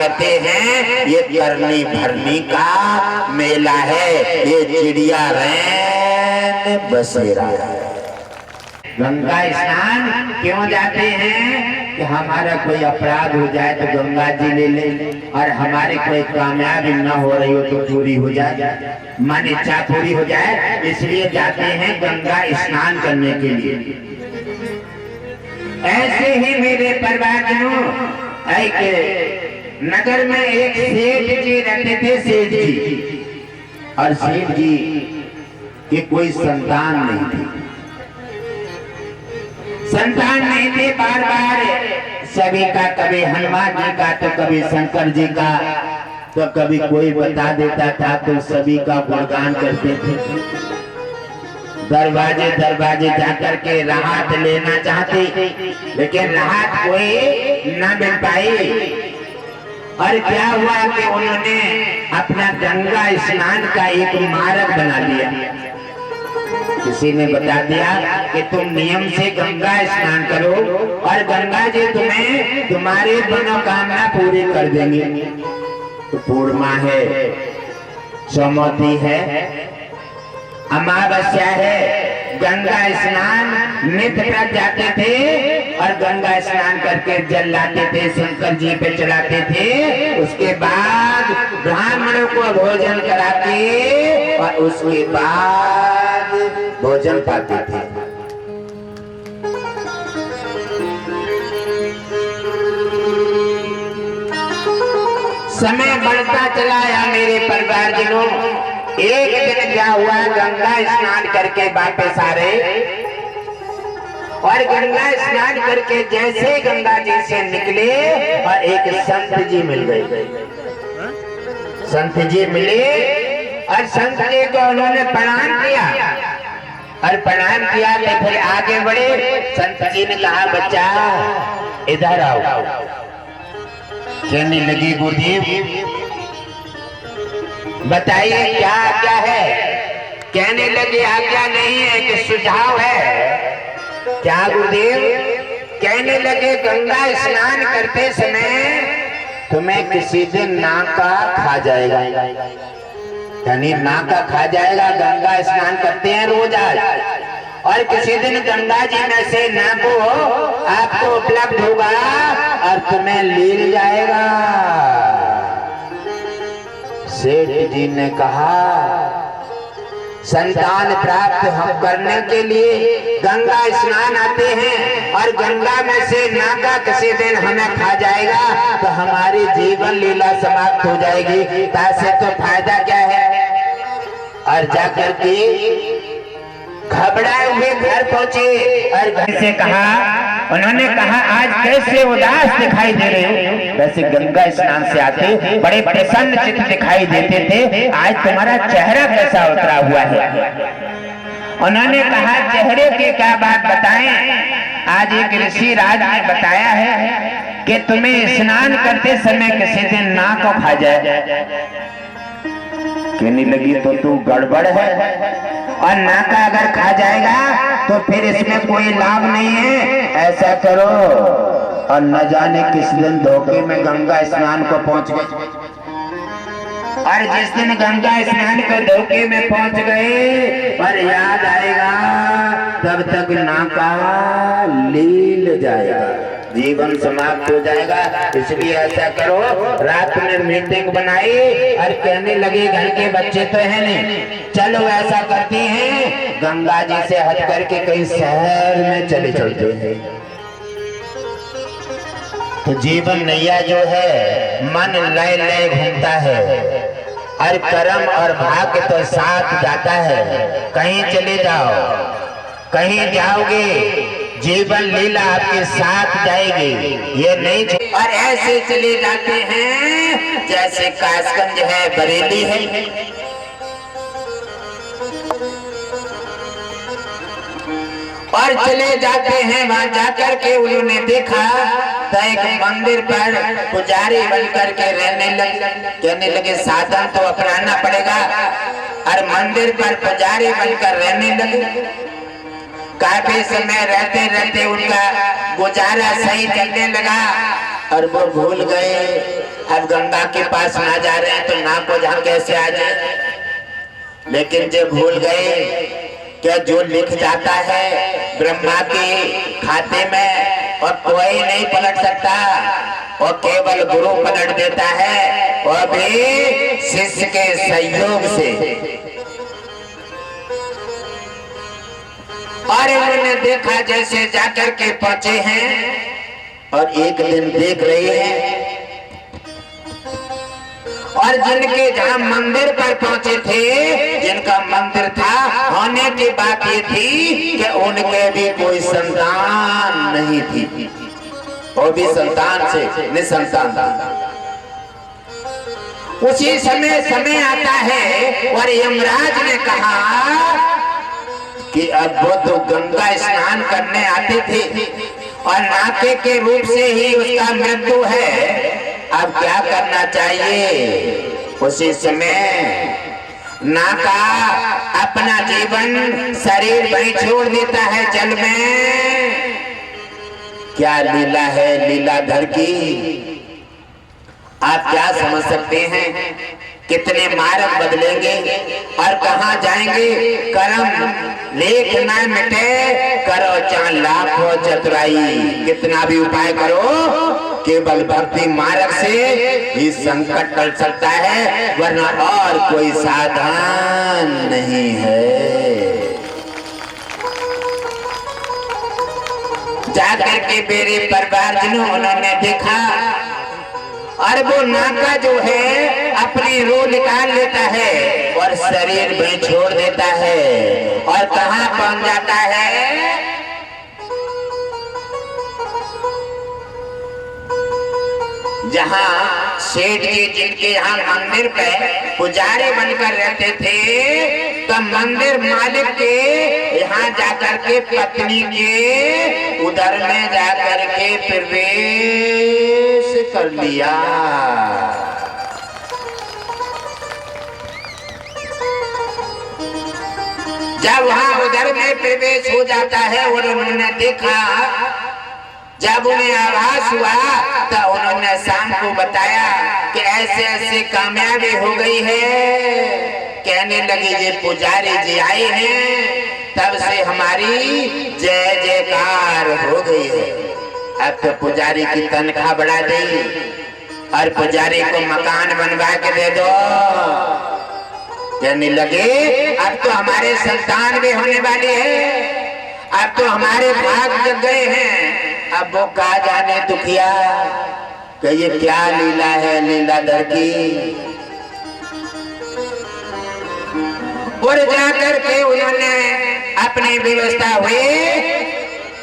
कहते हैं ये करनी भरनी का मेला है, ये चिड़िया रैन बसेरा है। गंगा स्नान क्यों जाते हैं कि हमारा कोई अपराध हो जाए तो गंगा जी ले ले, और हमारी कोई कामयाबी न हो रही हो तो पूरी हो जाए, मन इच्छा पूरी हो जाए, इसलिए जाते हैं गंगा स्नान करने के लिए। ऐसे ही मेरे परिवारजनों, एक नगर में एक सेठ जी रहते थे। सेठ जी और सेठ जी की कोई संतान नहीं थी, संतान नहीं थे। बार बार सभी का, कभी हनुमान जी का तो कभी शंकर जी का, तो कभी कोई बता देता था तो सभी का गुणगान करते थे। दरवाजे दरवाजे जाकर के राहत लेना चाहते, लेकिन राहत कोई न मिल पाई। और क्या हुआ कि उन्होंने अपना गंगा स्नान का एक मार्ग बना लिया। किसी ने बता दिया कि तुम नियम से गंगा स्नान करो और गंगा जी तुम्हें तुम्हारी मनोकामना पूरी कर देंगे। तो पूर्णिमा है, सोमवती है, अमावस्या है, गंगा स्नान नित्य व्रत जाते थे और गंगा स्नान करके जल लाते थे, शंकर जी पे चढ़ाते थे। उसके बाद ब्राह्मणों को भोजन कराते और उसके बाद भोजन पाते थे। समय बढ़ता चला या मेरे परिवारजनों, एक दिन क्या हुआ, गंगा स्नान करके वापस आ रहे और गंगा स्नान करके जैसे गंगा जी से निकले और एक संत जी मिल गए। संत जी मिले और संत जी को उन्होंने प्रणाम किया और प्रणाम किया तो फिर आगे बढ़े। संत जी ने कहा, बच्चा इधर आओ। कहने लगी, गुरुदेव बताइए क्या क्या है। कहने लगे, आज्ञा नहीं है कि सुझाव है। क्या गुरुदेव? कहने लगे, गंगा स्नान करते समय तुम्हें किसी दिन नाका खा जाएगा, यानी नाका खा जाएगा। गंगा स्नान करते हैं रोज आज, और किसी दिन गंगा जी में से नाको आपको उपलब्ध होगा और तुम्हें लील जाएगा। सेठ जी ने कहा, संतान प्राप्त हम करने के लिए गंगा स्नान आते हैं और गंगा में से नाका किसी दिन हमें खा जाएगा तो हमारी जीवन लीला समाप्त हो जाएगी, तासे तो फायदा क्या है। और जाकर के घबराए हुए घर पहुंचे और घर से कहा, उन्होंने कहा, आज कैसे उदास दिखाई दे रहे हो। वैसे गंगा स्नान से आते बड़े प्रसन्न चित्त दिखाई देते थे, आज तुम्हारा चेहरा कैसा उतरा हुआ है। उन्होंने कहा, चेहरे की क्या बात बताएं। आज एक ऋषि राज ने बताया है कि तुम्हें स्नान करते समय किसी दिन नाक को खा जाए। कहने लगी, तो तू गड़बड़ है, और नाका अगर खा जाएगा तो फिर इसमें कोई लाभ नहीं है। ऐसा करो, और न जाने किस दिन धोखे में गंगा स्नान को पहुंच गए, और जिस दिन गंगा स्नान को धोखे में पहुंच गए और याद आएगा तब तक नाका लील जाएगा, जीवन समाप्त हो जाएगा। इसलिए ऐसा करो, रात में मीटिंग बनाई और कहने लगे, घर के बच्चे तो है नहीं, चलो ऐसा करती हैं, गंगा जी से हट करके कहीं शहर में चले चलते हैं। तो जीवन नैया जो है मन लय लय घूमता है, और कर्म और भाग्य तो साथ जाता है। कहीं चले जाओ, कहीं जाओगे, जीवन लीला आपके साथ जाएगी, ये नहीं। और ऐसे चले जाते हैं जैसे कासगंज है, बरेली है, और चले जाते हैं। वहां जाकर के उन्होंने देखा तो एक मंदिर पर पुजारी बनकर के रहने लगे। कहने लगे, साधन तो अपनाना पड़ेगा, और मंदिर पर पुजारी बनकर रहने लगे। काफी समय रहते रहते उनका गुजारा सही चलने लगा। और वो भूल गए। अब गंगा के पास ना जा रहे हैं तो नाव को जहाँ कैसे आ जाए। लेकिन जब भूल गए क्या जो लिख जाता है ब्रह्मा के खाते में और कोई नहीं पलट सकता, और केवल गुरु पलट देता है, और भी शिष्य के सहयोग से। और उन्होंने देखा जैसे जाकर के पहुंचे हैं और एक दिन देख रहे हैं, और जिनके जहां मंदिर पर पहुंचे थे, जिनका मंदिर था, होने की बात ये थी कि उनके भी कोई संतान नहीं थी, वो भी संतान से निसंतान था। उसी समय आता है और यमराज ने कहा कि अब वो तो गंगा स्नान करने आते थे और नाके के रूप से ही उसका मृत्यु है, अब क्या करना चाहिए। उसी समय नाका अपना जीवन शरीर वही छोड़ देता है जल में। क्या लीला है लीलाधर की, आप क्या समझ सकते हैं। कितने मार्ग बदलेंगे और कहाँ जाएंगे। कर्म लेख न मिटे, करो चाहे लाखों चतुराई। कितना भी उपाय करो, केवल भक्ति मार्ग से ही संकट टल सकता है, वरना और कोई साधन नहीं है। जाकर के मेरे परिवारजनों उन्होंने देखा, और वो नाका जो है अपनी रूह निकाल लेता है और शरीर में छोड़ देता है, और कहाँ पहुंच जाता है। जहाँ सेठ जी जिनके यहाँ मंदिर पे पुजारी बनकर रहते थे, तो मंदिर मालिक के यहाँ जाकर के पत्नी के उधर में जाकर के प्रवेश कर लिया। जब वहाँ उधर में प्रवेश हो जाता है और उन्होंने देखा, जब उन्हें आभास हुआ तो उन्होंने शाम को बताया कि ऐसे ऐसे कामयाबी हो गई है। कहने लगे ये पुजारी जी आए हैं, तब से हमारी जय जयकार हो गई है। अब तो पुजारी की तनख्वाह बढ़ा दी और पुजारी को मकान बनवा के दे दो। कहने लगे अब तो हमारे संतान भी होने वाले हैं, अब तो हमारे भाग जग गए हैं। अब वो कहा जाने दुखिया कि ये क्या लीला है लीलाधर की। और जाकर के उन्होंने अपनी व्यवस्था हुई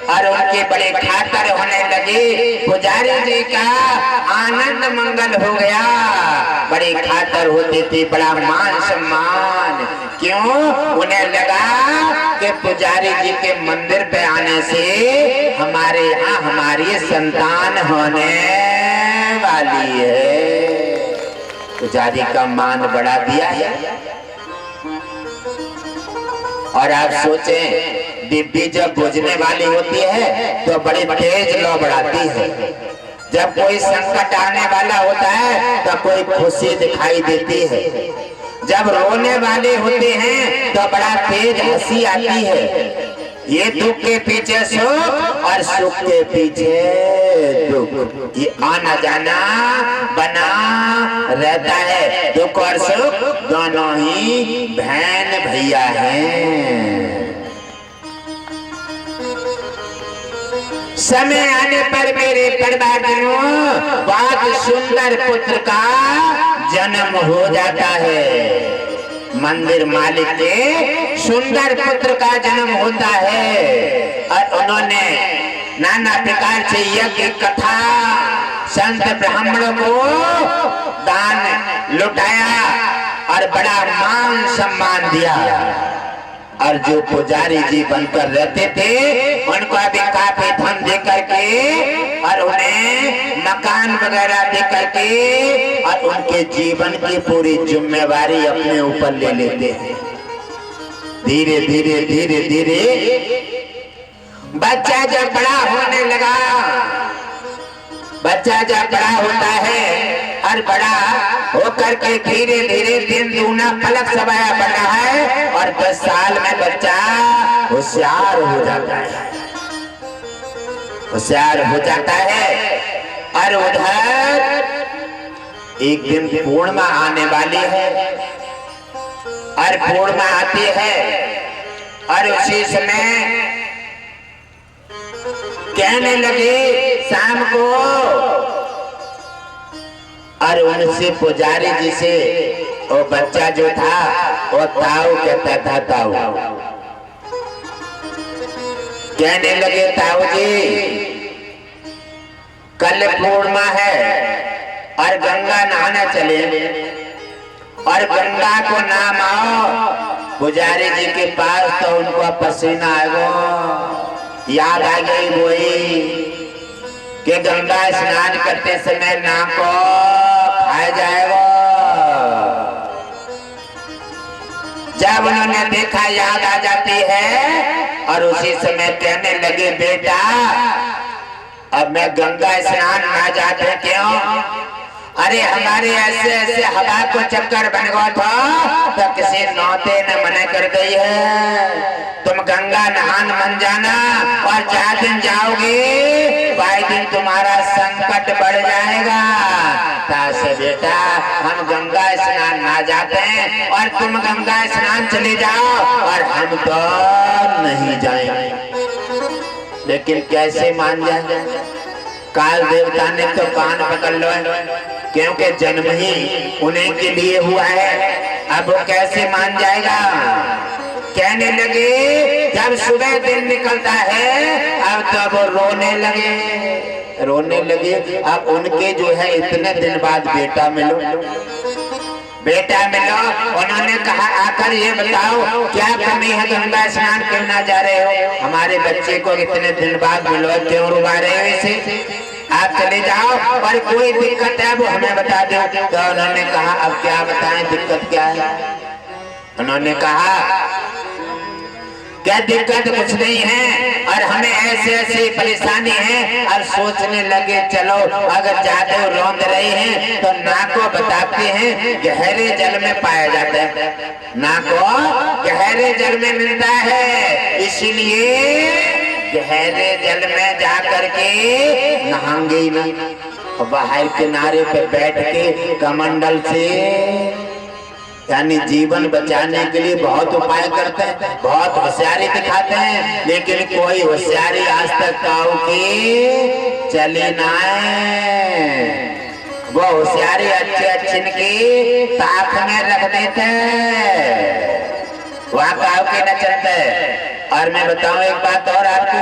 और उनके बड़े खातर होने लगे। पुजारी जी का आनंद मंगल हो गया, बड़े खातर होते थे, बड़ा मान सम्मान। क्यों? उन्हें लगा कि पुजारी जी के मंदिर पे आने से हमारे यहाँ हमारी संतान होने वाली है। पुजारी का मान बढ़ा दिया है। और आप सोचें, डिब्बी जब बुझने वाली होती है तो बड़ी तेज लौ बढ़ाती है। जब कोई संकट आने वाला होता है तो कोई खुशी दिखाई देती है। जब रोने वाले होते हैं तो बड़ा तेज हंसी आती है। ये दुख के पीछे सुख और सुख के पीछे दुख, ये आना जाना बना रहता है। दुख और सुख दोनों ही बहन भैया हैं। समय आने पर मेरे परिवारजनों बहुत सुंदर पुत्र का जन्म हो जाता है। मंदिर मालिक के सुंदर पुत्र का जन्म होता है और उन्होंने नाना प्रकार से यज्ञ कथा संत ब्राह्मणों को दान लुटाया और बड़ा मान सम्मान दिया। और जो पुजारी जी बनकर रहते थे उनको भी काफी धन दे करके और उन्हें मकान वगैरह दे करके और उनके जीवन की पूरी जिम्मेवारी अपने ऊपर ले लेते हैं। धीरे धीरे धीरे धीरे बच्चा जब बड़ा होने लगा बच्चा जब बड़ा होता है और बड़ा होकर के धीरे धीरे दिन दूना पलक समाया बढ़ रहा है और 10 साल में बच्चा होशियार हो जाता है, होशियार हो जाता है। और उधर एक दिन पूर्णिमा आने वाली है और पूर्णिमा आती है और उसी समय कहने लगे शाम को, और उनसे पुजारी जी से वो बच्चा जो था वो ताऊ कहता था, ताऊ कहने लगे ताऊ जी कल पूर्णिमा है और गंगा नहाना चले, और गंगा को नाम आओ पुजारी जी के पास तो उनको पसीना आएगा, याद आ गई वही कि गंगा स्नान करते समय नाक को खाया जाएगा। जब उन्होंने देखा याद आ जाती है और उसी समय कहने लगे बेटा अब मैं गंगा स्नान ना जाते क्यों? अरे हमारे ऐसे ऐसे हवा को चक्कर बन गया था तो किसी नौते ने मना कर दी है, तुम गंगा नहान मन जाना और 4 दिन जाओगे भाई दिन तुम्हारा संकट बढ़ जाएगा। तासे बेटा हम गंगा स्नान ना जाते हैं और तुम गंगा स्नान चले जाओ और हम तो नहीं जाएंगे। लेकिन कैसे मान जाए? काल देवता ने तो कान पकड़ लो, क्योंकि जन्म ही उन्हीं के लिए हुआ है, अब वो कैसे मान जाएगा? कहने लगे जब सुबह दिन निकलता है अब तो वो रोने लगे। अब उनके जो है इतने दिन बाद बेटा मिलो। उन्होंने कहा आकर ये बताओ क्या कमी है, गंगा स्नान करना जा रहे हो, हमारे बच्चे को इतने दिन बाद मिलो, क्यों रुला रहे हो इसे? आप चले जाओ और कोई दिक्कत है वो हमें बता दो। तो उन्होंने कहा अब क्या बताएं दिक्कत क्या है? उन्होंने कहा क्या दिक्कत कुछ नहीं है और हमें ऐसे ऐसी परेशानी है। अब सोचने लगे चलो अगर ज्यादा रौंद रहे हैं तो नाक को बताते हैं गहरे जल में पाया जाता है, नाक को गहरे जल में मिलता है, इसीलिए गहरे जल में जाकर के नहाएंगे ही ना, बाहर किनारे पे बैठ के कमंडल से यानी जीवन बचाने के लिए बहुत उपाय करते हैं, बहुत होशियारी दिखाते हैं, लेकिन कोई होशियारी आज तक काऊ की चली ना है। वो होशियारी अच्छे की ताक में रख देते हैं, वहाँ काऊ के न चलते। और मैं बताऊं एक बात और आपको,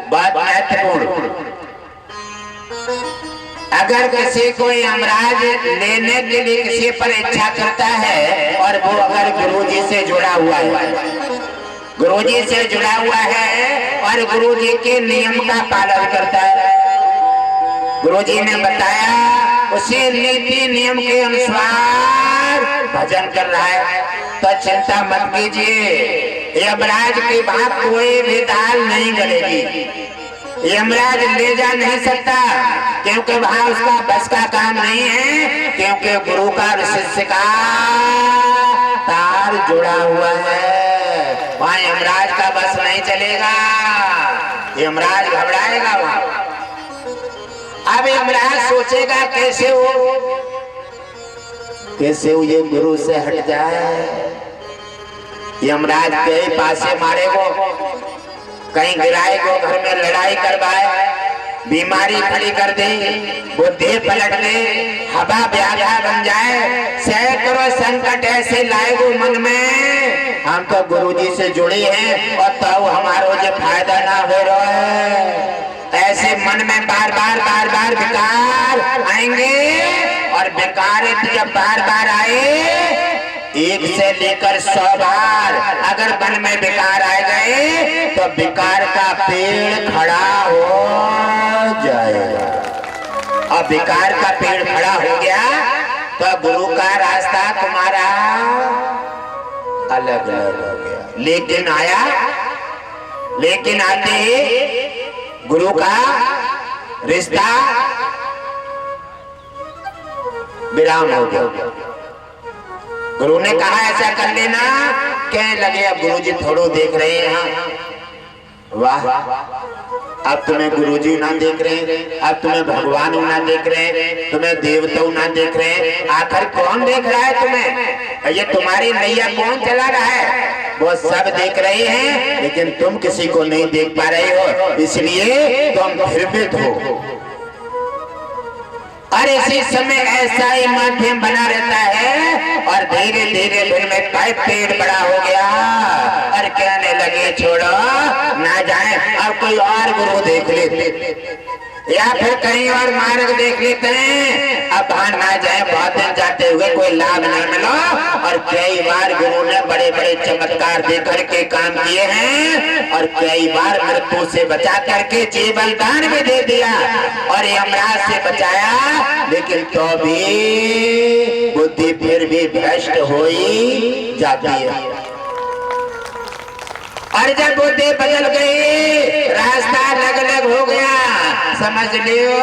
बात महत्वपूर्ण, अगर किसी को यमराज लेने के लिए किसी पर इच्छा करता है और वो अगर गुरुजी से जुड़ा हुआ है और गुरुजी के नियम का पालन करता है, गुरुजी ने बताया उसी नीति नियम के अनुसार भजन कर रहा है, तो चिंता मत कीजिए, यमराज की बात कोई भी दाल नहीं गलेगी, यमराज ले जा नहीं सकता, क्योंकि वहां उसका बस का काम नहीं है, क्योंकि गुरु का और शिष्य का तार जुड़ा हुआ है, वहां यमराज का बस नहीं चलेगा, यमराज घबराएगा वहां। अब यमराज सोचेगा कैसे वो ये गुरु से हट जाए, यमराज के पासे मारेगो, कहीं गिराएगो, घर में लड़ाई करवाए, बीमारी खड़ी कर दे, बुद्धि पलट दे, हवा व्याधा बन जाए, सैकड़ों संकट ऐसे लाएगो मन में, हम तो गुरुजी से जुड़े हैं और तो हमारो जो फायदा ना हो रहा है, ऐसे मन में बार बार विकार आएंगे, और विकार जब बार आए 1 से लेकर 100 बार अगर मन में विकार आ गए तो विकार का पेड़ खड़ा हो जाएगा, और विकार का पेड़ खड़ा हो गया तो गुरु का रास्ता तुम्हारा अलग हो गया। लेकिन आते गुरु का रिश्ता विराम हो गया। गुरु ने कहा ऐसा कर लेना। कहने लगे अब गुरुजी थोड़ो देख रहे हैं यहाँ, वाह अब तुम्हें गुरुजी ना देख रहे, अब तुम्हें भगवान ना देख रहे, तुम्हें देवता ना देख रहे, आखिर कौन देख रहा है तुम्हें? ये तुम्हारी नैया कौन चला रहा है? वो सब देख रहे हैं लेकिन तुम किसी को नहीं देख पा रहे हो, इसलिए तुम भ्रमित हो। और इसी समय ऐसा ही माध्यम बना रहता है और धीरे धीरे दिन में पेड़ बड़ा हो गया और कहने लगे छोड़ो ना जाए, अब कोई और गुरु देख लेते या फिर कहीं और मार्ग देख लेते हैं, अब वहां ना जाए, बहुत दिन जाते हुए कोई लाभ नहीं मिला। और कई बार गुरु ने बड़े बड़े चमत्कार देकर के काम किए हैं और कई बार मृत्यु से बचा करके जीवन दान भी दे दिया और यमराज से बचाया, लेकिन तो भी बुद्धि फिर भी भ्रष्ट हो ही जाती है। और जब बुद्धि बदल गई, रास्ता अलग अलग हो गया, समझ लियो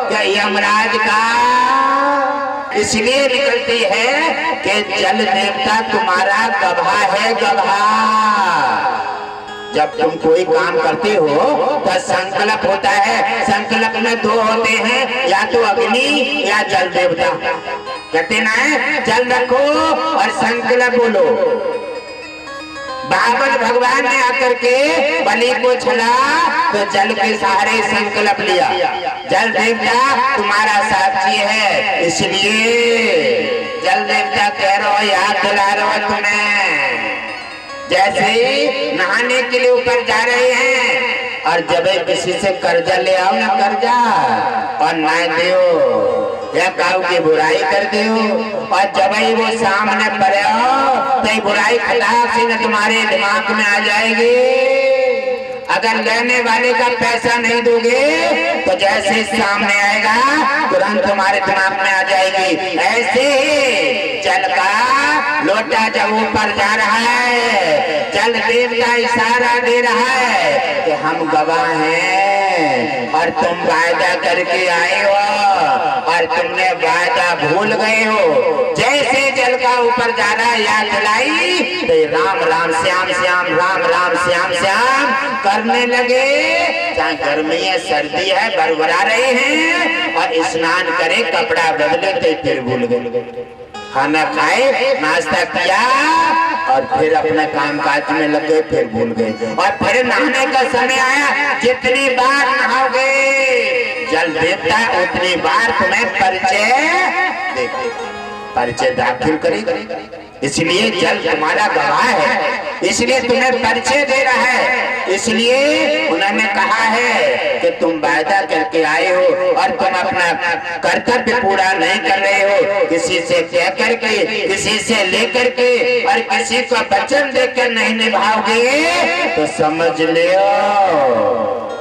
क्या यमराज का इसलिए निकलती है कि जल देवता तुम्हारा गवाह है, गवाह। जब तुम कोई काम करते हो तो संकल्प होता है, संकल्प में दो होते हैं, या तो अग्नि या जल देवता। कहते ना जल रखो और संकल्प बोलो। बाबर भगवान ने आकर के बलि को छला तो जल के सहारे संकल्प लिया, जल देवता तुम्हारा साक्षी है, इसलिए जल देवता कह रहे हो, याद दिला रहे हो तुम्हें। जैसे नहाने के लिए ऊपर जा रहे हैं और जब किसी से कर्जा ले आओ ना, कर्जा और ना दो या काऊ की बुराई कर दो और जब वो सामने पड़े हो तो बुराई खटाक से न तुम्हारे दिमाग में आ जाएगी। अगर लेने वाले का पैसा नहीं दोगे तो जैसे सामने आएगा तुरंत तुम्हारे दिमाग में आ जाएगी। ऐसे ही जल का लोटा जब ऊपर जा रहा है, जल देवता इशारा दे रहा है कि हम गवाह हैं और तुम वायदा करके आए हो और तुमने वायदा भूल गए हो। जैसे जल का ऊपर जा रहा है याद दिलाई तो राम राम श्याम श्याम, राम राम श्याम श्याम करने लगे। चाहे गर्मी है सर्दी है बरबरा रहे हैं और स्नान करे, कपड़ा बदले तो फिर भूल गए। खाना खाए, नाश्ता किया और फिर अपने काम काज में लगे, फिर भूल गए। और फिर नहाने का समय आया, जितनी बार नहाओगे जल देवता उतनी बार तुम्हें परिचय दाखिल करेगा। इसलिए जल तुम्हारा गवाह है, इसलिए तुम्हें परिचय दे रहा है। इसलिए उन्होंने कहा है कि तुम वायदा करके आए हो और तुम अपना कर्तव्य पूरा नहीं कर रहे हो, किसी से कह करके, किसी से लेकर के और किसी को वचन देकर नहीं निभाओगे तो समझ लियो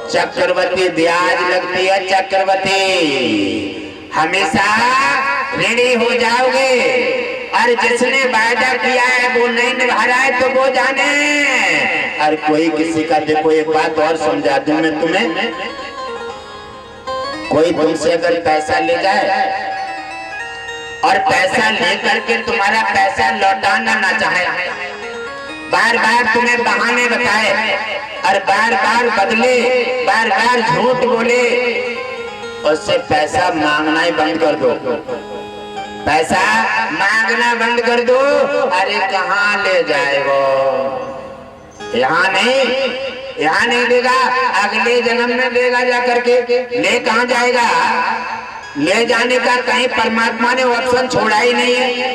चक्रवर्ती ब्याज लगती है, चक्रवर्ती हमेशा ऋणी हो जाओगे। और जिसने वायदा किया है वो नहीं निभा रहा है तो वो जाने। और कोई किसी का, देखो एक बात और समझा दूं मैं तुम्हें, कोई तुमसे अगर पैसा ले जाए और पैसा लेकर के तुम्हारा पैसा लौटाना ना चाहे, बार बार तुम्हें बहाने बताए और बार बार बदले, बार बार झूठ बोले, उससे पैसा मांगना ही बंद कर दो। पैसा मांगना बंद कर दो। अरे कहाँ ले जाए वो, यहाँ नहीं देगा, अगले जन्म में देगा जाकर के। ले कहाँ जाएगा? ले जाने का कहीं परमात्मा ने ऑप्शन छोड़ा ही नहीं है,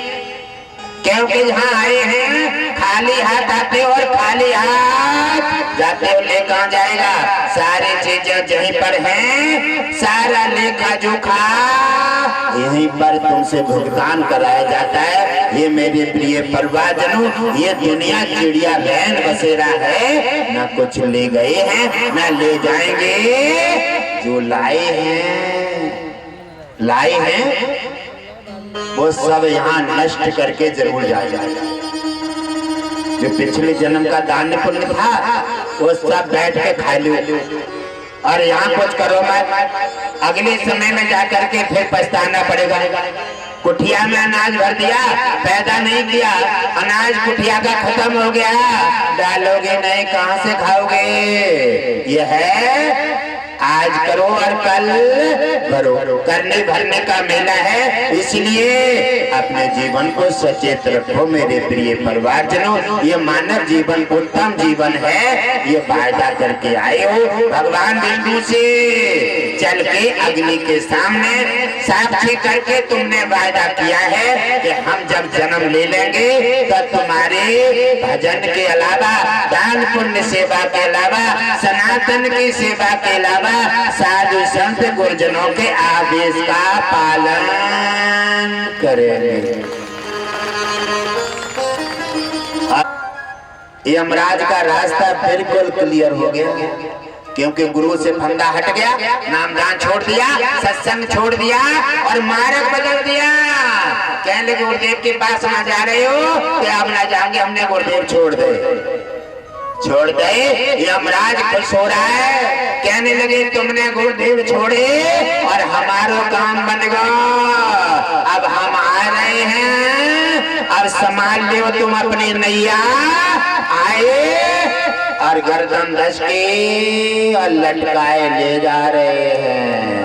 क्योंकि यहाँ आए हैं खाली हाथ आते और खाली हाथ जाते हो। ले कहाँ जाएगा? सारी चीजें यहीं पर हैं, सारा लेखा जोखा यहीं पर तुमसे भुगतान कराया जाता है। ये मेरे प्रिय परिवारजनों, ये दुनिया चिड़िया बहन बसेरा है, ना कुछ ले गए हैं ना ले जाएंगे। जो लाए हैं वो सब यहाँ नष्ट करके जरूर जाएगा। जो पिछले जन्म का दान पुण्य था वो सब बैठ के खा लो और यहाँ कुछ करो मत, अगले समय में जाकर के फिर पछताना पड़ेगा। कुठिया में अनाज भर दिया, पैदा नहीं किया, अनाज कुठिया का खत्म हो गया, डालोगे नहीं, कहां से खाओगे? यह है आज करो और कल भरो, करने भरने का मेला है। इसलिए अपने जीवन को सचेत रखो मेरे प्रिय परिवारजनों। ये मानव जीवन उत्तम जीवन है, ये वायदा करके आए हो। भगवान विष्णु से चल के अग्नि के सामने साक्षी करके तुमने वायदा किया है कि हम जब जन्म ले लेंगे तो तुम्हारे भजन के अलावा, दान पुण्य सेवा के अलावा, सनातन की सेवा के अलावा साधु संत गुरुजनों के आदेश का पालन करेंगे। यमराज का रास्ता बिल्कुल क्लियर हो गया, क्योंकि गुरु से फंदा हट गया, नामदान छोड़ दिया, सत्संग छोड़ दिया और मार्ग बदल दिया। कहने लगे गुरुदेव के पास ना जा रहे हो कि आप ना जाएंगे, हमने गुरुदेव छोड़ दे। यमराज खुश हो रहा है, कहने लगे तुमने गुरुदेव छोड़े और हमारा काम बन गया, अब हम आ रहे हैं, अब संभाल लो तुम अपनी नैया। आए और गर्दन धस के और लटकाए ले जा रहे हैं।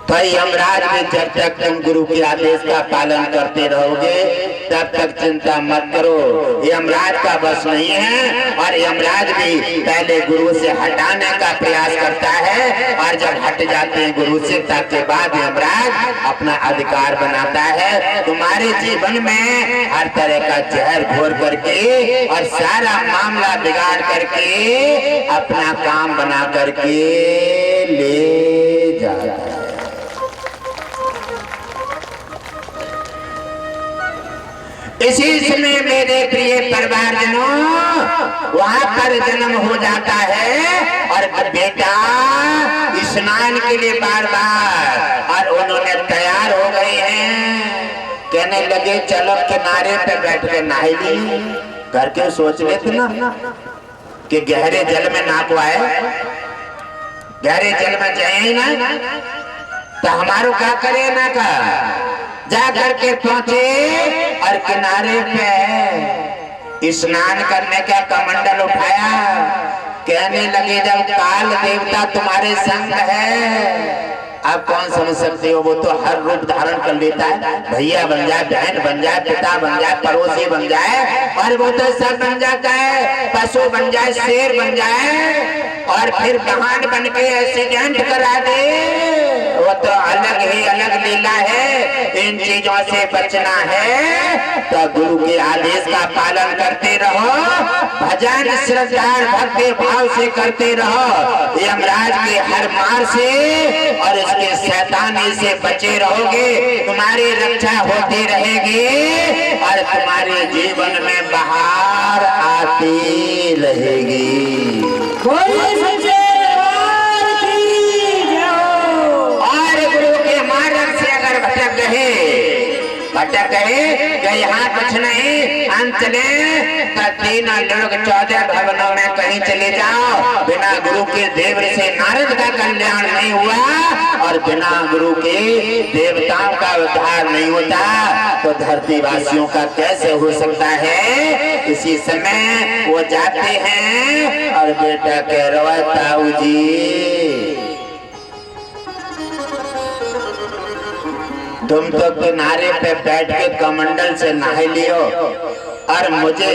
तो यमराज में जब तक तुम गुरु के आदेश का पालन करते रहोगे तब तक चिंता मत करो, यमराज का बस नहीं है। और यमराज भी पहले गुरु से हटाने का प्रयास करता है, और जब हट जाते हैं गुरु से तब के बाद यमराज अपना अधिकार बनाता है। तुम्हारे जीवन में हर तरह का जहर घोर करके और सारा मामला बिगाड़ करके अपना काम बना करके ले जाता है। इसी समय मेरे प्रिय परिवारजनों वहां पर जन्म हो जाता है और बेटा स्नान के लिए बार और उन्होंने तैयार हो गए हैं। कहने लगे चलो किनारे पे बैठ के नहा ली। घर के सोच रहे थे ना कि गहरे जल में ना को आए, गहरे जल में जाए ही ना तो हमारो क्या करे ना का। जा करके पहुंचे और किनारे पे स्नान करने का कमंडल उठाया। कहने लगे जब काल देवता तुम्हारे संग है, आप कौन समझ सकते हो, वो तो हर रूप धारण कर लेता है, भैया बन जाए, बहन बन जाए, पिता बन जाए, पड़ोसी बन जाए, और वो तो सब बन जाता है, पशु बन जाए, शेर बन जाए, और फिर वाहन बन के एक्सीडेंट करा दे। वो तो अलग ही अलग लीला है। इन चीजों से बचना है तो गुरु के आदेश का पालन करते रहो, भजन श्रद्धा भक्ति भाव से करते रहो। यमराज के हर मार से और इसके शैतानी से बचे रहोगे, तुम्हारी रक्षा होती रहेगी और तुम्हारे जीवन में बहार आती रहेगी। भटक गए यहाँ कुछ नहीं, अंत चले तो 3 लोग 14 भवनों में कहीं चले जाओ। बिना गुरु के देव से नारद का कल्याण नहीं हुआ और बिना गुरु के देवताओं का उद्धार नहीं होता तो धरती वासियों का कैसे हो सकता है। इसी समय वो जाते हैं और बेटा कह रहा ताऊ जी तुम तो किनारे पे बैठ के कमंडल से नहा लियो और मुझे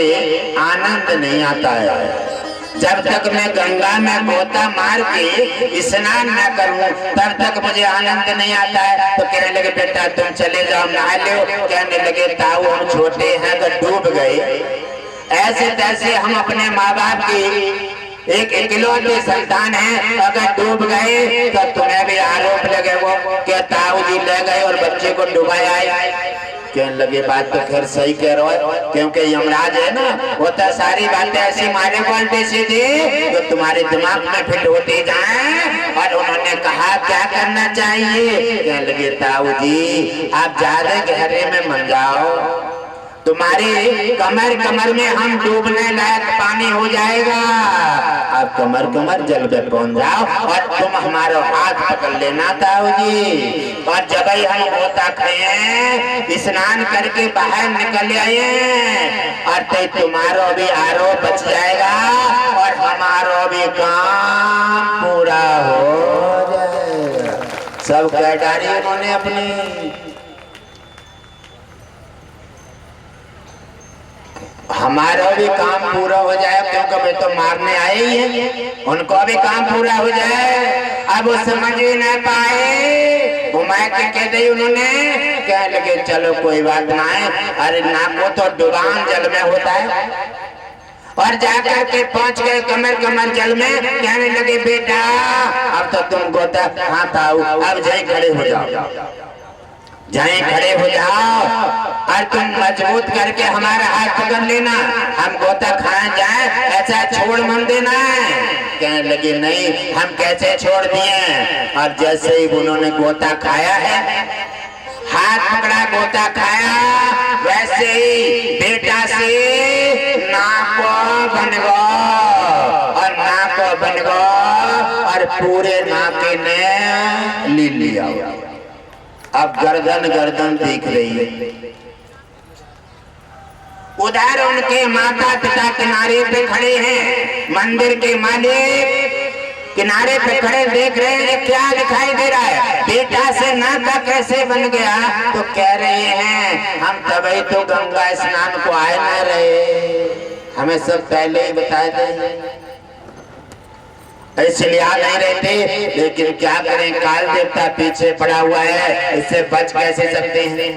आनंद नहीं आता है। जब तक मैं गंगा में गोता मार के स्नान न करूं तब तक मुझे आनंद नहीं आता है। तो कहने लगे बेटा तुम चले जाओ नहा लो। कहने लगे ताऊ हम छोटे हैं अगर डूब गए, ऐसे तैसे हम अपने माँ बाप की एक इकलौते संतान है, अगर डूब गए तो तुम्हें भी आरोप लगे वो क्या ताऊ जी ले गए और बच्चे को डुबाया है। कहने लगे बात तो खैर सही कह रहा है, क्योंकि यमराज है ना वो तो सारी बातें ऐसी मारे बोलते सीधे तो तुम्हारे दिमाग में फिट होती जाए। और उन्होंने कहा क्या करना चाहिए। कहने लगे ताऊ जी आप ज्यादा गहरे में मत जाओ, तुम्हारी कमर में हम डूबने लायक पानी हो जाएगा। अब कमर जल पे पहुंच जाओ और तुम हमारा हाथ पकड़ लेना ताऊ जी। और जब ही हम होता खाए स्नान करके बाहर निकल आए और तुम्हारा भी आरोप बच जाएगा और हमारा भी काम पूरा हो जाएगा। सब कह डाली उन्होंने अपनी। हमारा भी काम पूरा हो जाए क्योंकि वे तो मारने आए ही हैं, उनको भी काम पूरा हो जाए। अब वो समझ ही ना पाए, घुमा के कह दी उन्होंने, कह लगे चलो कोई बात ना है। अरे नाको तो डुबान जल में होता है। और जाकर के पहुंच गए कमर जल में, कहने लगे बेटा अब तो तुम गोता हाथ आओ, अब जाए खड़े हो जाओ, जाए खड़े हो जाओ और तुम मजबूत करके हमारा हाथ पकड़ लेना, हम गोता खाए जाए, ऐसा छोड़ मन देना है। कहने लगे नहीं, हम कैसे छोड़ दिए। और जैसे ही उन्होंने गोता खाया है, हाथ पकड़ा गोता खाया, वैसे ही बेटा से नाको बन गो और नाको बन गो और पूरे नाके ने ले लिया। अब गर्दन दिख रही है। उधर उनके माता पिता किनारे पे खड़े हैं, मंदिर के मालिक किनारे पे खड़े देख रहे हैं क्या दिखाई दे रहा है, बेटा से नाका कैसे बन गया। तो कह रहे हैं हम तभी तो गंगा स्नान को आए न रहे, हमें सब पहले ही बताए थे, इसलिए आ नहीं रहते। लेकिन क्या करें, काल देवता पीछे पड़ा हुआ है, इससे बच कैसे सकते हैं।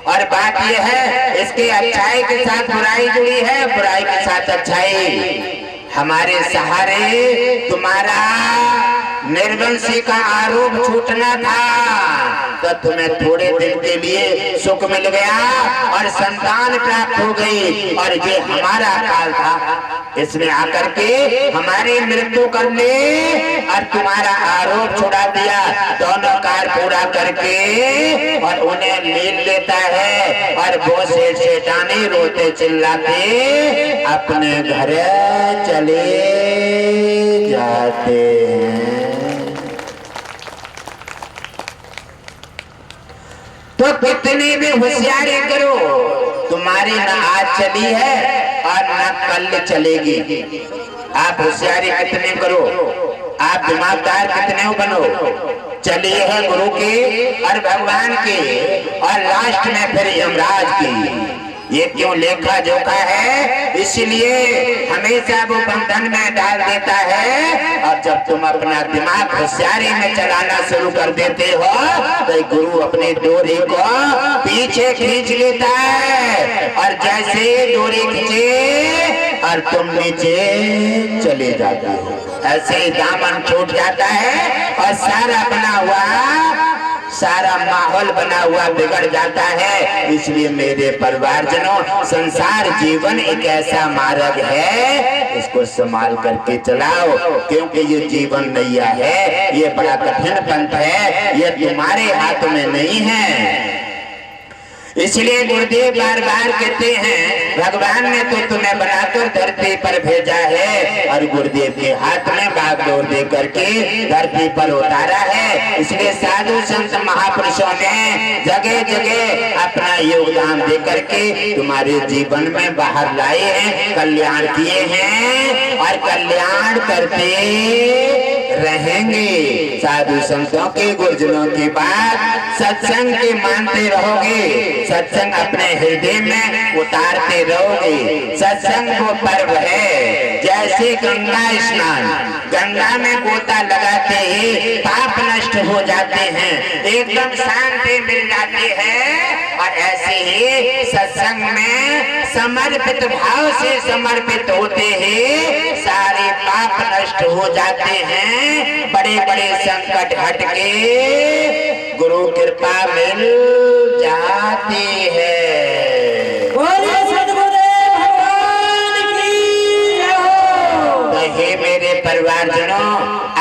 और बात यह है इसके अच्छाई के साथ बुराई जुड़ी है, बुराई के साथ अच्छाई। हमारे सहारे तुम्हारा निर्वंशी का आरोप छूटना था तो तुम्हें थोड़े दिन के लिए सुख मिल गया और संतान प्राप्त हो गई। और ये हमारा काल था, इसने आकर के हमारी मृत्यु कर ले और तुम्हारा आरोप छुड़ा दिया। दोनों काल पूरा करके और उन्हें ले लेता है और वो सेठानी रोते चिल्लाते अपने घर चले जाते हैं। तो कितनी भी होशियारी करो, तुम्हारी न आज चली है और न कल चलेगी। आप होशियारी कितने करो, आप दिमागदार कितने बनो, चलिए है गुरु की और भगवान की और लास्ट में फिर यमराज की। ये क्यों लेखा जोखा है, इसलिए हमेशा वो बंधन में डाल देता है। और जब तुम अपना दिमाग होशियारी में चलाना शुरू कर देते हो तो गुरु अपनी डोरी को पीछे खींच लेता है और जैसे डोरी खींचे और तुम नीचे चले जाते हो, ऐसे ही दामन छूट जाता है और सारा माहौल बना हुआ बिगड़ जाता है। इसलिए मेरे परिवारजनों, संसार जीवन एक ऐसा मार्ग है, इसको संभाल करके चलाओ, क्योंकि ये जीवन नैया है, ये बड़ा कठिन पंथ है, ये तुम्हारे हाथ में नहीं है। इसलिए गुरुदेव बार बार कहते हैं भगवान ने तो तुम्हें बनाकर धरती पर भेजा है और गुरुदेव के हाथ में बागडोर दे करके धरती पर उतारा है। इसलिए साधु संत महापुरुषों ने जगह जगह अपना योगदान दे करके तुम्हारे जीवन में बाहर लाए हैं, कल्याण किए हैं और कल्याण करते रहेंगे। साधु संतों के गुरुजनों की बात सत्संग के मानते रहोगे, सत्संग अपने हृदय में उतारते रहोगे। सत्संग वो पर्व है जैसे गंगा स्नान, गंगा में गोता लगाते ही पाप नष्ट हो जाते हैं, एकदम शांति मिल जाती है। और ऐसे ही सत्संग में समर्पित भाव से समर्पित होते ही सारे पाप नष्ट हो जाते हैं, बड़े बड़े संकट हट के गुरु कृपा मिल जाती है। तो हे मेरे परिवारजनों,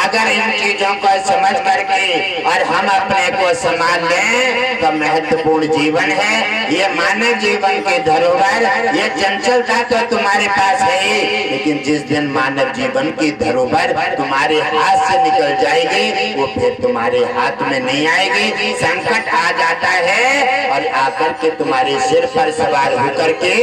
अगर इन चीजों को समझ करके और हम अपने को संभाल लें तो महत्वपूर्ण जीवन है। ये मानव जीवन के धरोहर, ये चंचलता तो तुम्हारे पास है ही, लेकिन जिस दिन मानव जीवन की धरोहर तुम्हारे हाथ से निकल जाएगी वो फिर तुम्हारे हाथ में नहीं आएगी। संकट आ जाता है और आकर के तुम्हारे सिर पर सवार होकर के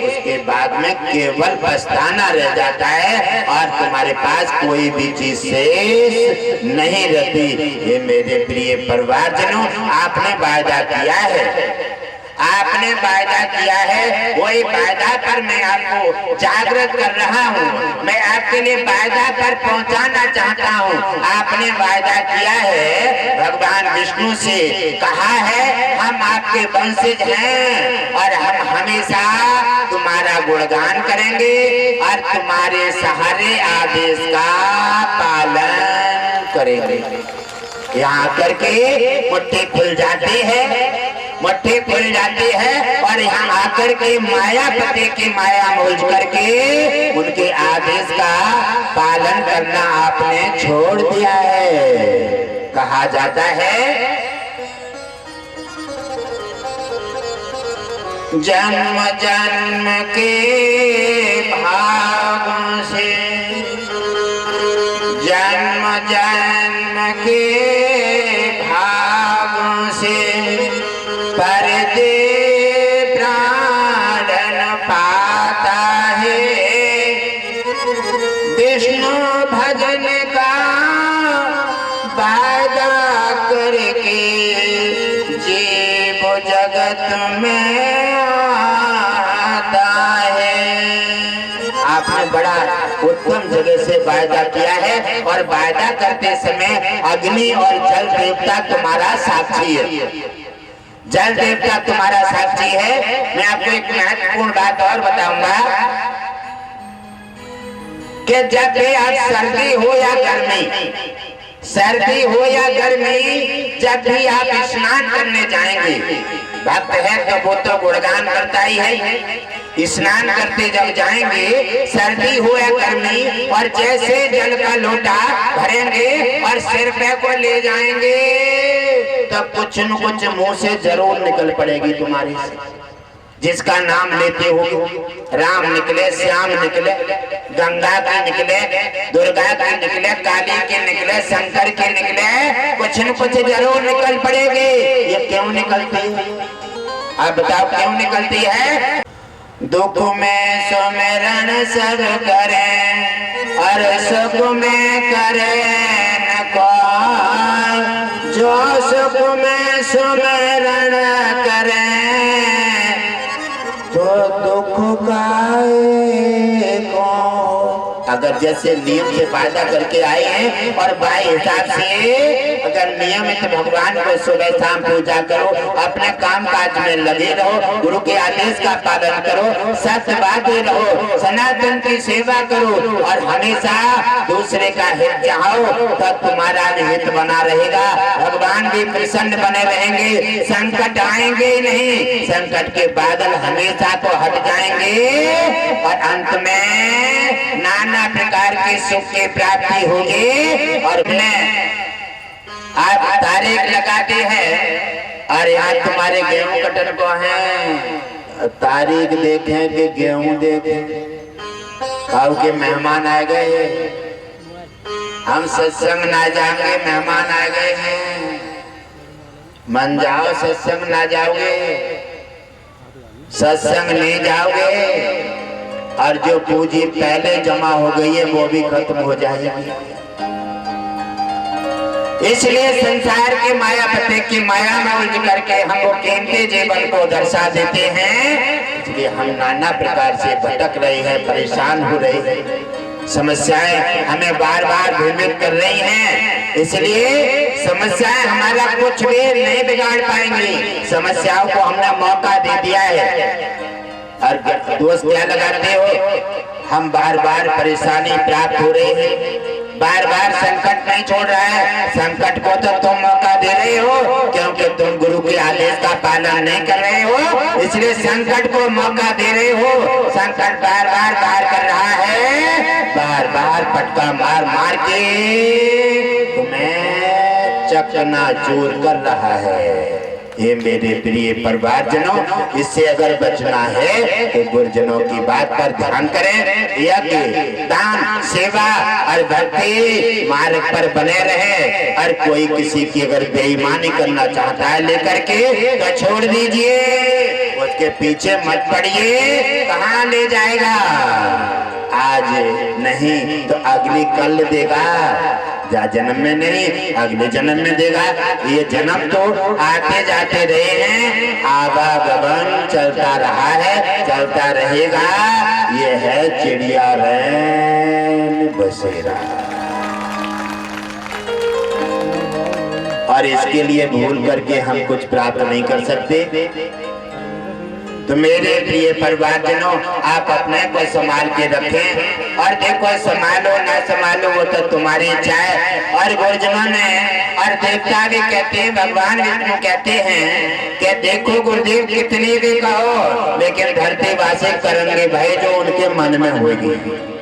उसके बाद में केवल पछताना रह जाता है और तुम्हारे पास कोई भी चीज शेष नहीं रहती। ये मेरे प्रिय परिवारजनों, आपने वायदा किया है, आपने वायदा किया है, वही वायदा पर मैं आपको जागृत कर रहा हूँ। मैं आपके लिए वायदा पर पहुँचाना चाहता हूँ। आपने वायदा किया है, भगवान विष्णु से कहा है हम आपके वंशज हैं और हम हमेशा तुम्हारा गुणगान करेंगे और तुम्हारे सहारे आदेश का पालन करेंगे। यहाँ करके मुट्ठी खुल जाती है, मुट्ठी खुल जाती है और यहाँ आकर के मायापति की माया मोल करके उनके आदेश का पालन करना आपने छोड़ दिया है। कहा जाता है जन्म जन्म के भाग से, जन्म जन्म के भाग से परदे प्राणन पाता है। विष्णु भजन का वादा करके जीव जगत में आता है। आपने बड़ा उत्तम जगह से वायदा किया है और वायदा करते समय अग्नि और जल देवता तुम्हारा साक्षी है, जल देवता तुम्हारा साक्षी है। मैं आपको एक महत्वपूर्ण बात और बताऊंगा कि जब भी आज सर्दी हो या गर्मी, सर्दी हो या गर्मी, जब भी आप स्नान करने जाएंगे, भक्त है तो वो तो गुणगान करता ही है। स्नान करते जब जाएंगे, सर्दी हो या गर्मी, और जैसे जल का लोटा भरेंगे और सिर पे को ले जाएंगे तो कुछ न कुछ मुंह से जरूर निकल पड़ेगी तुम्हारी से। जिसका नाम लेते हो, राम निकले, श्याम निकले, गंगा के निकले, दुर्गा के निकले, काली के निकले, शंकर के निकले, कुछ न कुछ जरूर निकल पड़ेगी। ये क्यों निकलती है? आप बताओ क्यों निकलती है? दुख में सुमिरन सब करें और सुख में करें न कोई, जो सुख में सुमिरन करें तो दुख गाए कौन। अगर जैसे नियम से वायदा करके आए हैं और बाई हिसाब से अगर नियमित भगवान को सुबह शाम पूजा करो, अपने काम काज में लगे रहो, गुरु के आदेश का पालन करो, सत्यवादी रहो, सनातन की सेवा करो और हमेशा दूसरे का हित चाहो तो तुम्हारा हित बना रहेगा। भगवान भी प्रसन्न बने रहेंगे, संकट आएंगे नहीं, संकट के बादल हमेशा तो हट जाएंगे और अंत में नाना प्रकार की सुख की प्राप्ति होगी। और आप तारीख लगाते हैं और यहाँ तुम्हारे गेहूं कटन को है, तारीख देखें कि गेहूं देखें, खाओ के मेहमान आ गए, हम सत्संग ना जाएंगे, मेहमान आ गए हैं, मन जाओ सत्संग ना जाओगे, सत्संग नहीं जाओगे और जो पूंजी पहले जमा हो गई है वो भी खत्म हो जाएगी। इसलिए संसार के मायापति की माया में उलझ करके हम वो कीमती जीवन को दर्शा देते हैं। इसलिए हम नाना प्रकार से भटक रहे हैं, परेशान हो रहे हैं, समस्याएं हमें बार बार भ्रमित कर रही हैं। इसलिए समस्याएं हमारा कुछ भी नहीं बिगाड़ पाएंगी, समस्याओं को हमने मौका दे दिया है। और दोस्त क्या लगाते हो, हम बार बार परेशानी प्राप्त हो रही है, बार बार संकट नहीं छोड़ रहा है, संकट को तो तुम मौका दे रहे हो क्योंकि तुम गुरु के आदेश का पालन नहीं कर रहे हो, इसलिए संकट को मौका दे रहे हो। संकट बार बार बार कर रहा है, बार बार पटका मार मार के तुम्हें चकनाचूर कर रहा है। ये मेरे प्रिय परिवारजनों, इससे अगर बचना है तो गुरुजनों की बात पर ध्यान करें। यज्ञ, दान, सेवा और भक्ति मार्ग पर बने रहे। और कोई किसी की अगर बेईमानी करना चाहता है लेकर के तो छोड़ दीजिए, उसके पीछे मत पड़िए। कहाँ ले जाएगा? आज नहीं तो अगली कल देगा, जा जन्म में नहीं अगले जन्म में देगा। ये जन्म तो आते जाते रहे हैं, आवागमन चलता रहा है, चलता रहेगा। ये है चिड़िया रैन बसेरा। और इसके लिए भूल करके हम कुछ प्राप्त नहीं कर सकते। तो मेरे प्रिय परिवारजनों, आप अपने को संभाल के रखें। और देखो, संभालो ना संभालो वो तो तुम्हारी इच्छा है। और गुरुजनों ने और देवता भी कहते हैं, भगवान विष्णु कहते हैं कि देखो गुरुदेव कितनी भी कहो लेकिन धरती वासी करेंगे भाई जो उनके मन में होगी,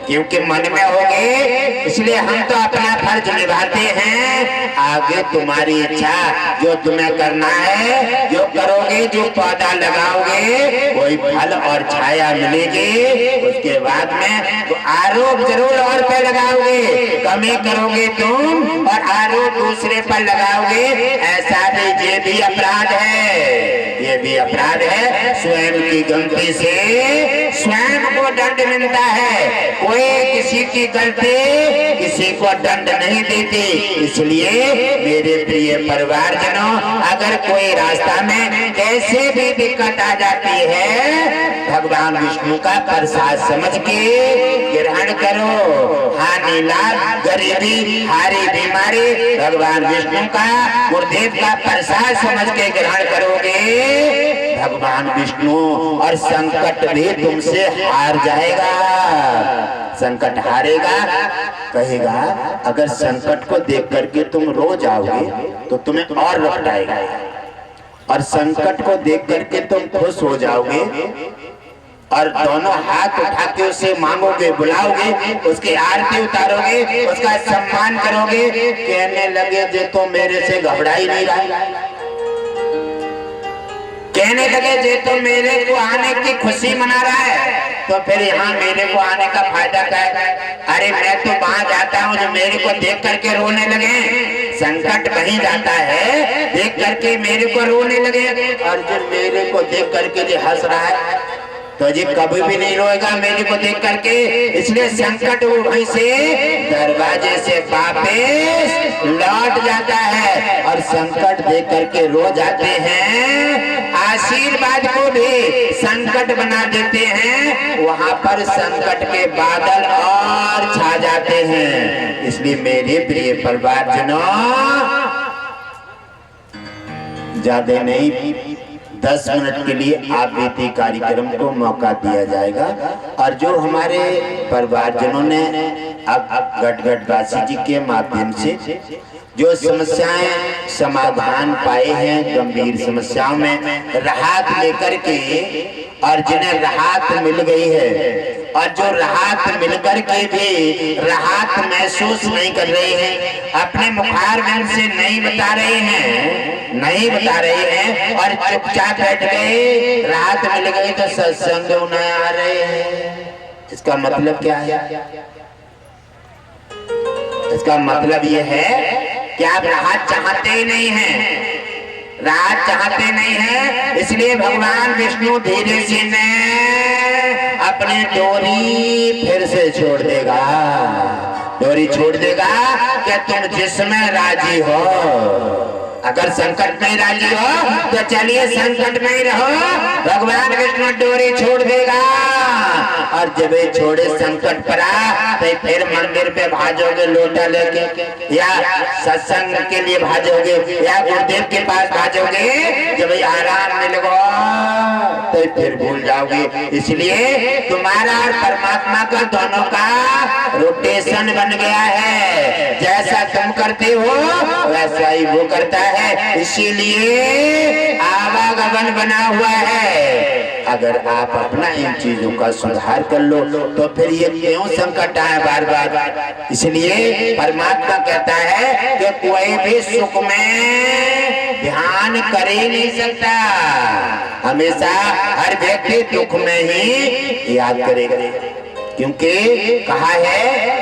क्योंकि मन में होगी इसलिए हम तो अपना फर्ज निभाते हैं। आगे तुम्हारी इच्छा, जो तुम्हें करना है, जो करोगे, जो पौधा लगाओगे कोई फल और छाया मिलेगी। उसके बाद में तो आरोप जरूर और पे लगाओगे, कमी करोगे तुम और आरोप दूसरे पर लगाओगे। ऐसा भी ये भी अपराध है, ये भी अपराध है। स्वयं की गलती से स्वयं को दंड मिलता है। कोई किसी की गलती किसी को दंड नहीं देती। इसलिए मेरे प्रिय परिवारजनों, अगर कोई रास्ता में कैसे भी दिक्कत आ जाती है, भगवान विष्णु का प्रसाद समझ के ग्रहण करो। हानि लाभ, गरीबी, हारी बीमारी भगवान विष्णु का, गुरुदेव का प्रसाद समझ के ग्रहण करोगे, भगवान विष्णु और संकट भी तुमसे हार जाएगा। संकट हारेगा, कहेगा अगर संकट को देख करके तुम रो जाओगे तो तुम्हें और लौटाएगा। और संकट को देख करके तुम खुश हो जाओगे और दोनों हाथ उठा के उसे मांगोगे, बुलाओगे, उसकी आरती उतारोगे, उसका सम्मान करोगे। कहने लगे जे तो मेरे से घबरा ही नहीं रहा, कहने लगे जे तो मेरे को आने की खुशी मना रहा है, तो फिर यहाँ मेरे को आने का फायदा क्या है? अरे मैं तो वहां जाता हूँ जो मेरे को देख करके रोने लगे। संकट कहीं जाता है देख करके मेरे को रोने लगे, और जो मेरे को देख करके जो हंस रहा है तो जी कभी भी नहीं रोएगा मेरे को देख करके। इसलिए संकट वहीं से दरवाजे से वापस लौट जाता है और संकट देख करके रो जाते हैं। आशीर्वाद को भी संकट बना देते हैं, वहां पर संकट के बादल और छा जाते हैं। इसलिए मेरे प्रिय परिवारजनों, ज्यादा नहीं 10 मिनट के लिए आवृत्ति कार्यक्रम को मौका दिया जाएगा। और जो हमारे परिवारजनों ने अब गटगटवासी जी के माध्यम से जो समस्याएं समाधान पाए हैं, गंभीर समस्याओं में राहत लेकर के, और जिन्हें राहत मिल गई है और जो राहत मिलकर के भी राहत महसूस नहीं कर रहे हैं, अपने मुखारबिंद से नहीं बता रहे हैं, नहीं बता रहे हैं और चुपचाप बैठ गए, राहत मिल गई तो सत्संग उन्हें आ रहे हैं। इसका मतलब क्या है? इसका मतलब ये है कि आप राहत चाहते ही नहीं हैं, राहत चाहते नहीं है। इसलिए भगवान विष्णु धीरे से ने अपनी डोरी फिर से छोड़ देगा, डोरी छोड़ देगा कि तुम जिसमें राजी हो। अगर संकट में राजी हो तो चलिए संकट में ही रहो, भगवान विष्णु डोरी छोड़ देगा। और जब ये छोड़े संकट पड़ा तो फिर मंदिर पे भाजोगे लोटा लेके, या सत्संग के लिए भाजोगे, या गुरुदेव के पास भाजोगे। जब आराम मिलेगा तो फिर भूल जाओगे। इसलिए तुम्हारा और परमात्मा का दोनों का रोटेशन बन गया है, जैसा तुम करते हो वैसा ही वो करता है। इसीलिए आवागमन बना हुआ है। अगर आप अपना इन चीजों का सुधार कर लो तो फिर ये क्यों संकट आए बार बार। इसलिए परमात्मा कहता है कि कोई भी सुख में ध्यान कर ही नहीं सकता, हमेशा हर व्यक्ति दुख में ही याद करेगा। क्योंकि कहा है